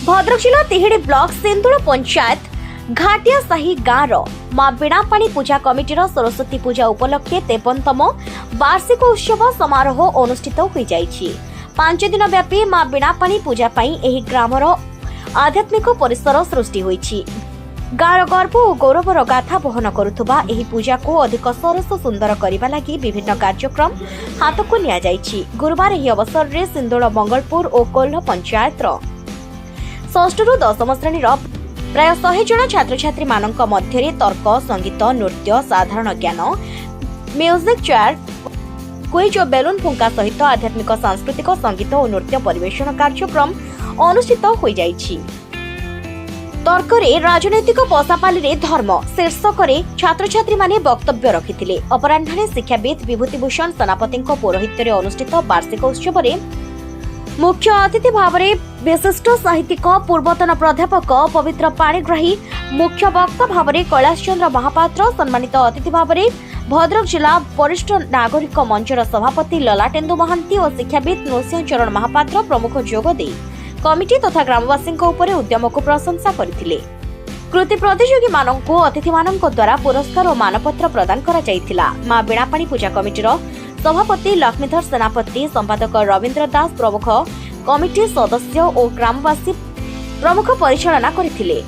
भद्रक जिला तिहिड़ी ब्लॉक सिंदूर पंचायत घाटिया साही गाँव मां बीणापाणी पूजा कमिटीर सरस्वती पूजा उपलक्षे 53तम वार्षिक उत्सव समारोह अनुष्ठित हो जाइछि। 5 दिन व्यापी मां बीणापाणी पूजा पई एही ग्रामर आध्यात्मिक परिसर सृष्टि होइछि। गाँव गर्व और गौरवर गाथा बहन करुवा एही पूजा को अधिक सरस सुंदर करने लगी विभिन्न कार्यक्रम हाथ को निया जाइछि। गुरुवार एही अवसर रे सिंदूर मंगलपुर और कोल्ह पंचायत 6 रु 10 श्रेणीर प्राय 100 जन छात्र छात्री मानक मध्य तर्क संगीत नृत्य साधारण ज्ञान म्यूजिक चेयर क्विज और बेलून फुंका सहित आध्यात्मिक सांस्कृतिक संगीत और नृत्य परिवेषण कार्यक्रम अनुष्ठित हो जाइछि। तर्करे राजनैतिक पसापाली रे धर्म शीर्षक छात्र छात्री माने वक्तव्य रखिथिले। अपराह्ने शिक्षाविद विभूतिभूषण सेनापति पौरोहित्य अनुष्ठित वार्षिक उत्सव मुख्य अतिथि भाव में विशिष्ट साहित्यिक पूर्वतन प्राध्यापक पवित्र पाणिग्राही मुख्य वक्ता भाव में कैलाश चंद्र महापात्र सम्मानित अतिथि भाव में भद्रक जिला वरिष्ठ नागरिक मंचर सभापति ललाटेन्दु महांती और शिक्षाविद नृसिंह चरण महापात्र प्रमुख जोगदे कमिटी तथा ग्रामवासी उद्यम को प्रशंसा करथिले। कृति प्रतियोगी माननकु अतिथि माननक द्वारा पुरस्कार और मानपत्र प्रदान करा जायथिला। मां बीणापाणी पूजा कमिटीर सभापति लक्ष्मीधर सेनापति संपादक रवींद्र दास प्रमुख कमिटी सदस्य और ग्रामवासी प्रमुख परिचालना करथिले।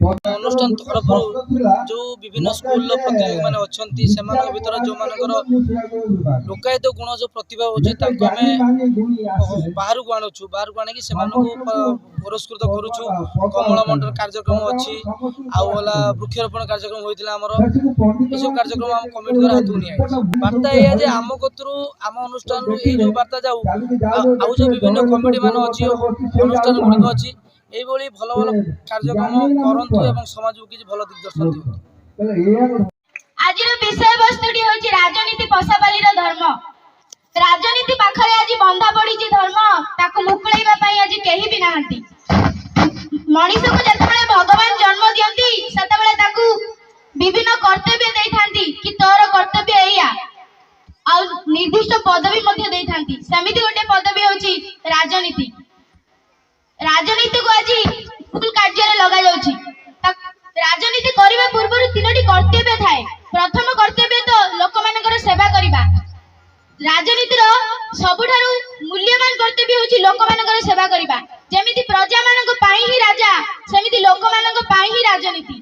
अनुष्ठान तरफ जो विभिन्न स्कूल प्रतियोगी मैंने अच्छा भर जो लोकायत गुण जो प्रतिभा होची बाहर को आणुछु बाहर को आने पुरस्कृत करुछु। कमल मंडल कार्यक्रम अच्छी आला वृक्षरोपण कार्यक्रम होता आमर यू कार्यक्रम आम कमिटी द्वारा हाथ नहीं बार्ता यह आम कतु आम अनुष्ठान जो बार्ता जाऊ आउ जो विभिन्न कमिटी मान अच्छी अनुष्ठान गुड़िक अच्छी भल भल कार्यक्रम करंतु एवं समाज को किसी भल दिग्दर्शन दियंतु। आज विषय वस्तुटी होची राजनीति पसापाली धर्म। राजनीति पाखरे आज बंधा पड़ी धर्म ताको मुकुलैबा पई आज केही भी नाहंती। मनीष को जतबेले भगवान जन्म दियंती सेतबेले ताकू विभिन्न कर्तव्य देइथांती कि तोर कर्तव्य एया आ निर्दिष्ट पदवी मध्ये देइथांती। समिति गोटे पदवी होची राजनीति। राजनीति को आज भूल कार्य लगा जाउची। राजनीति करबा पूर्व 3टी कर्तव्य थाए। प्रथम कर्तव्य तो लोक मानकर सेवा करबा। राजनीतिर सबुठारु मूल्यवान कर्तव्य होची लोक मानकर सेवा करबा। जेमिति प्रजा मानक पाई ही राजा सेमिति लोक मानक पाई ही राजनीति।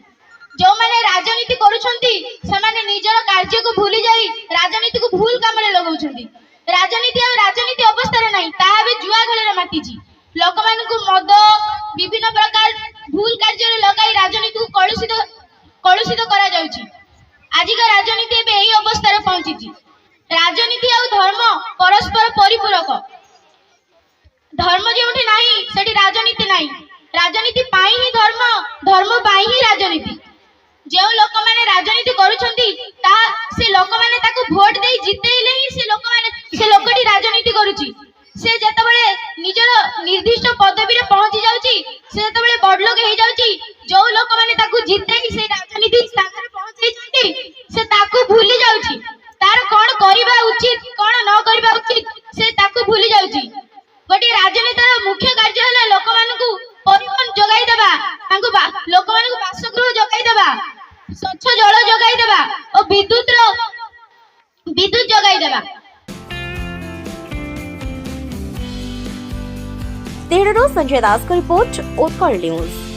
जो माने राजनीति करूछंती से माने निजर कार्य को भूली जाई राजनीति को भूल काम रे लगाउछंती। राजनीति आ राजनीति अवस्था रे नाही ताहा बे जुआ घरे मातीची। लोक मानक मद विभिन्न प्रकार भूल कार्य लगाई राजनीति को कलुषित करा जाउची। आज का राजनीति एबे एही अवस्था रे पहुंची। राजनीति आ धर्म परस्पर परिपूरक। धर्म जेउठी नाही सेठी राजनीति नाही। राजनीति पाई ही धर्म धर्म पाई ही राजनीति। जो लोक माने राजनीति करूछंती ता से लोक माने ताको वोट देई जितेइले ही से लोकटी राजनीति करूची। से जतबेले निजर निर्दिष्ट पदवी रे पहुंची जाउची से जतबेले बड़ लोक हे जाउची जो लोक माने ताको जितेई से राजनीति स्थान रे पहुंची जाती से ताको भूली जाउची। तार कोन करिबा उचित कोन न करिबा उचित से ताको भूली जाउची। गोटे राजनीतिर मुख्य कार्य हला लोक मानकु परिवहन जोगाई देबा तांको लोक मानकु बासगृह जोगाई देबा स्वच्छ जल जोगाई देबा और विद्युत जोगाई देबा। तिहिड़ीरू संजय दास को रिपोर्ट उत्कल न्यूज।